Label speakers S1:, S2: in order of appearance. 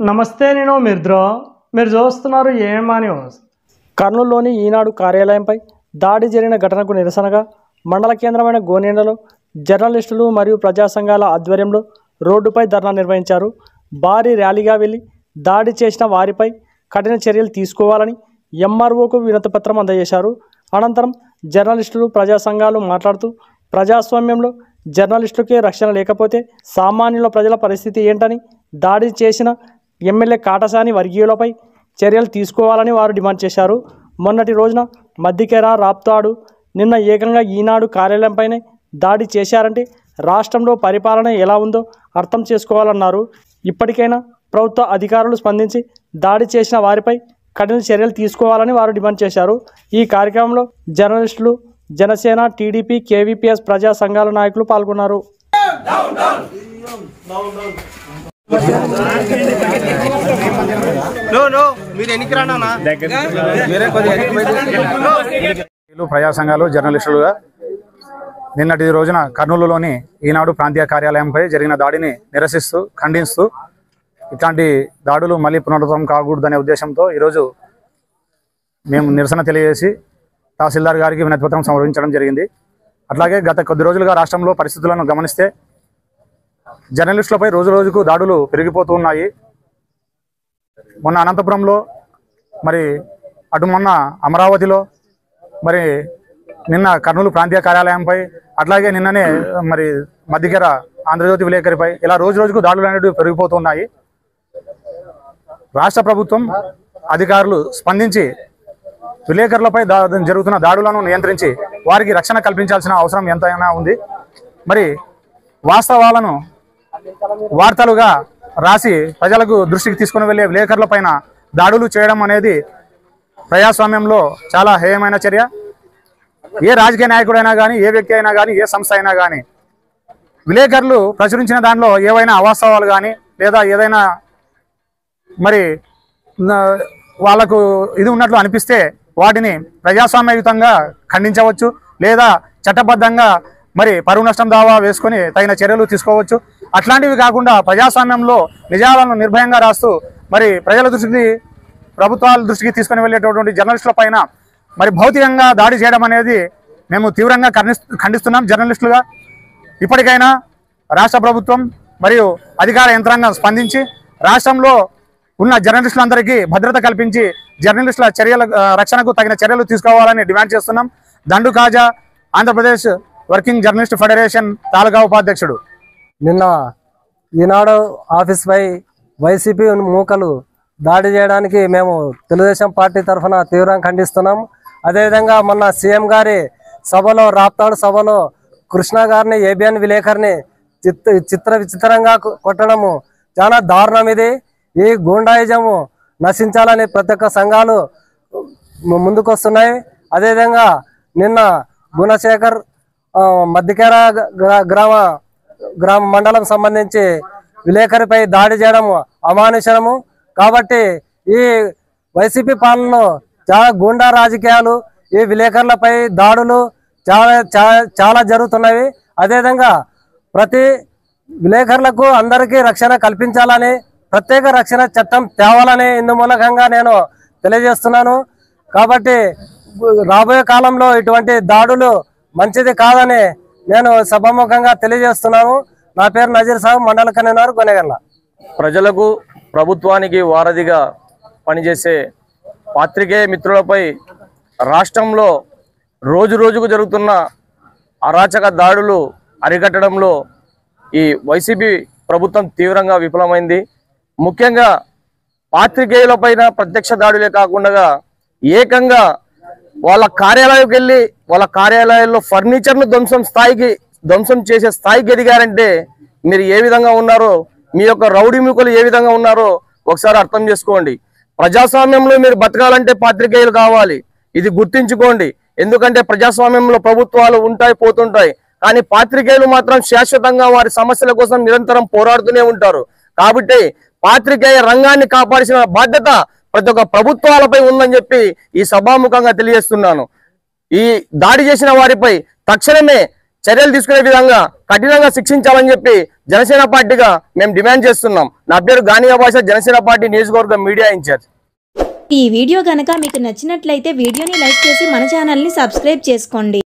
S1: నమస్తే, నేను మిర్ద్రో. మీరు చూస్తున్నారు ఏమా న్యూస్.
S2: కర్నూలులోని ఈనాడు కార్యాలయంపై దాడి జరిగిన ఘటనకు నిరసనగా మండల కేంద్రమైన గోనేండలో జర్నలిస్టులు మరియు ప్రజా సంఘాల ఆధ్వర్యంలో రోడ్డుపై ధర్నా నిర్వహించారు. భారీ ర్యాలీగా వెళ్లి దాడి చేసిన వారిపై కఠిన చర్యలు తీసుకోవాలని ఎంఆర్ఓకు వినతిపత్రం అందజేశారు. అనంతరం జర్నలిస్టులు ప్రజా సంఘాలు మాట్లాడుతూ ప్రజాస్వామ్యంలో జర్నలిస్టులకే రక్షణ లేకపోతే సామాన్యుల ప్రజల పరిస్థితి ఏంటని, దాడి చేసిన ఎమ్మెల్యే కాటసాని వర్గీయులపై చర్యలు తీసుకోవాలని వారు డిమాండ్ చేశారు. మొన్నటి రోజున మద్దికెర, రాప్తాడు, నిన్న ఏకంగా ఈనాడు కార్యాలయంపైనే దాడి చేశారంటే రాష్ట్రంలో పరిపాలన ఎలా ఉందో అర్థం చేసుకోవాలన్నారు. ఇప్పటికైనా ప్రభుత్వ అధికారులు స్పందించి దాడి చేసిన వారిపై కఠిన చర్యలు తీసుకోవాలని వారు డిమాండ్ చేశారు. ఈ కార్యక్రమంలో జర్నలిస్టులు, జనసేన, టీడీపీ, కేవీపీఎస్ ప్రజా సంఘాల నాయకులు పాల్గొన్నారు.
S3: ప్రజా సంఘాలు జర్నలిస్టులుగా నిన్నటి రోజున కర్నూలులోని ఈనాడు ప్రాంతీయ కార్యాలయంపై జరిగిన దాడిని నిరసిస్తూ, ఖండిస్తూ ఇట్లాంటి దాడులు మళ్ళీ పునరావృతం కాకూడదనే ఉద్దేశంతో ఈరోజు మేము నిరసన తెలియజేసి తహసీల్దార్ గారికి వినతిపత్రం సమర్పించడం జరిగింది. అట్లాగే గత కొద్ది రోజులుగా రాష్ట్రంలో పరిస్థితులను గమనిస్తే జర్నలిస్టులపై రోజు రోజుకు దాడులు పెరిగిపోతూ ఉన్నాయి. మొన్న అనంతపురంలో, మరి అటు మొన్న అమరావతిలో, మరి నిన్న కర్నూలు ప్రాంతీయ కార్యాలయంపై, అట్లాగే నిన్ననే మరి మద్దికెర ఆంధ్రజ్యోతి విలేకరిపై ఇలా రోజు రోజుకు దాడులు అనేవి పెరిగిపోతున్నాయి. రాష్ట్ర ప్రభుత్వం అధికారులు స్పందించి విలేకరులపై జరుగుతున్న దాడులను నియంత్రించి వారికి రక్షణ కల్పించాల్సిన అవసరం ఎంతైనా ఉంది. మరి వాస్తవాలను వార్తలుగా రాసి ప్రజలకు దృష్టికి తీసుకుని వెళ్ళే విలేకరులపైన దాడులు చేయడం అనేది ప్రజాస్వామ్యంలో చాలా హేయమైన చర్య. ఏ రాజకీయ నాయకుడైనా కానీ, ఏ వ్యక్తి అయినా కానీ, ఏ సంస్థ అయినా కానీ విలేకరులు ప్రచురించిన దానిలో ఏవైనా అవాస్తవాలు కానీ లేదా ఏదైనా మరి వాళ్లకు ఇది ఉన్నట్లు అనిపిస్తే వాటిని ప్రజాస్వామ్యయుతంగా ఖండించవచ్చు, లేదా చట్టబద్ధంగా మరి పరువు నష్టం దావా వేసుకొని తగిన చర్యలు తీసుకోవచ్చు. అట్లాంటివి కాకుండా ప్రజాస్వామ్యంలో నిజాలను నిర్భయంగా రాస్తూ మరి ప్రజల దృష్టికి, ప్రభుత్వాల దృష్టికి తీసుకుని వెళ్ళేటటువంటి జర్నలిస్టుల పైన మరి భౌతికంగా దాడి చేయడం అనేది మేము తీవ్రంగా ఖండిస్తున్నాం. జర్నలిస్టులుగా ఇప్పటికైనా రాష్ట్ర ప్రభుత్వం మరియు అధికార యంత్రాంగం స్పందించి రాష్ట్రంలో ఉన్న జర్నలిస్టులందరికీ భద్రత కల్పించి జర్నలిస్టుల చర్యల రక్షణకు తగిన చర్యలు తీసుకోవాలని డిమాండ్ చేస్తున్నాం. దండు కాజా, ఆంధ్రప్రదేశ్ వర్కింగ్ జర్నలిస్ట్ ఫెడరేషన్ తాలూకా ఉపాధ్యక్షుడు.
S4: నిన్న ఈనాడు ఆఫీస్పై వైసీపీ మూకలు దాడి చేయడానికి మేము తెలుగుదేశం పార్టీ తరఫున తీవ్రంగా ఖండిస్తున్నాం. అదేవిధంగా మొన్న సీఎం గారి సభలో, రాప్తాడు సభలో కృష్ణ గారిని, ఏబిఎన్ విలేకరిని విచిత్రంగా కొట్టడము చాలా దారుణం. ఇది ఈ గూండాయిజము నశించాలని ప్రతి ఒక్క సంఘాలు ముందుకొస్తున్నాయి. అదేవిధంగా నిన్న గుణశేఖర్ మద్దికెర గ్రామ మండలం సంబంధించి విలేకరిపై దాడి చేయడం అమానుషము. కాబట్టి ఈ వైసీపీ పాలనలో చాలా గూండా రాజకీయాలు, ఈ విలేకరులపై దాడులు చాలా జరుగుతున్నవి. అదేవిధంగా ప్రతి విలేకరులకు అందరికీ రక్షణ కల్పించాలని, ప్రత్యేక రక్షణ చట్టం తేవాలని ఇందు మూలకంగా నేను తెలియజేస్తున్నాను. కాబట్టి రాబోయే కాలంలో ఇటువంటి దాడులు మంచిది కాదని నేను సభాముఖంగా తెలియజేస్తున్నాను. నా పేరు నజీర్ సాబ్, మండల కన్వీనర్, గొనెగల్ల.
S5: ప్రజలకు, ప్రభుత్వానికి వారధిగా పనిచేసే పాత్రికేయ మిత్రులపై రాష్ట్రంలో రోజు రోజుకు జరుగుతున్న అరాచక దాడులు అరికట్టడంలో ఈ వైసీపీ ప్రభుత్వం తీవ్రంగా విఫలమైంది. ముఖ్యంగా పాత్రికేయులపైన ప్రత్యక్ష దాడులే కాకుండా ఏకంగా వాళ్ళ కార్యాలయంకి వెళ్ళి వాళ్ళ కార్యాలయాల్లో ఫర్నిచర్ను ధ్వంసం చేసే స్థాయికి ఎదిగారంటే మీరు ఏ విధంగా ఉన్నారో, మీ యొక్క రౌడీ మూకలు ఏ విధంగా ఉన్నారో ఒకసారి అర్థం చేసుకోండి. ప్రజాస్వామ్యంలో మీరు బతకాలంటే పాత్రికేయులు కావాలి, ఇది గుర్తించుకోండి. ఎందుకంటే ప్రజాస్వామ్యంలో ప్రభుత్వాలు ఉంటాయి, పోతుంటాయి, కానీ పాత్రికేయులు మాత్రం శాశ్వతంగా వారి సమస్యల కోసం నిరంతరం పోరాడుతూనే ఉంటారు. కాబట్టి పాత్రికేయ రంగాన్ని కాపాడాల్సిన బాధ్యత ప్రతి ఒక్క ప్రభుత్వాలపై ఉందని చెప్పి ఈ సభాముఖంగా తెలియజేస్తున్నాను. ఈ దాడి చేసిన వారిపై తక్షణమే చర్యలు తీసుకునే విధంగా కఠినంగా శిక్షించాలని చెప్పి జనసేన పార్టీగా మేము డిమాండ్ చేస్తున్నాం. నా పేరు గానియా భాష, జనసేన పార్టీ నియోజకవర్గ మీడియా ఇన్ఛార్జ్.
S6: ఈ వీడియో గనక మీకు నచ్చినట్లయితే వీడియోని లైక్ చేసి మన ఛానల్ని సబ్స్క్రైబ్ చేసుకోండి.